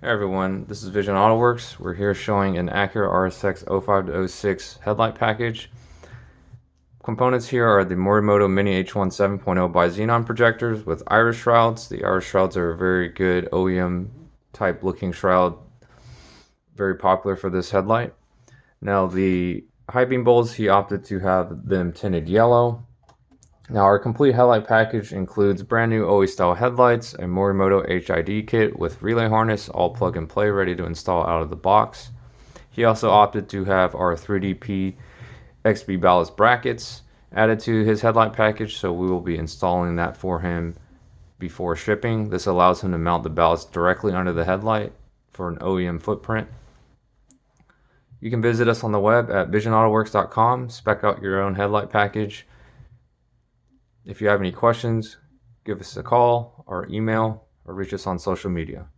Hey everyone, this is Vision AutoWorks. We're here showing an Acura RSX 05-06 headlight package. Components here are the Morimoto Mini H1 7.0 bixenon projectors with iris shrouds. The iris shrouds are a very good OEM type looking shroud, very popular for this headlight. Now the high beam bulbs, he opted to have them tinted yellow. Now our complete headlight package includes brand new OE style headlights, a Morimoto HID kit with relay harness, all plug and play, ready to install out of the box. He also opted to have our 3DP XB ballast brackets added to his headlight package, so we will be installing that for him before shipping. This allows him to mount the ballast directly under the headlight for an OEM footprint. You can visit us on the web at visionautoworks.com, spec out your own headlight package. If you have any questions, give us a call or email or reach us on social media.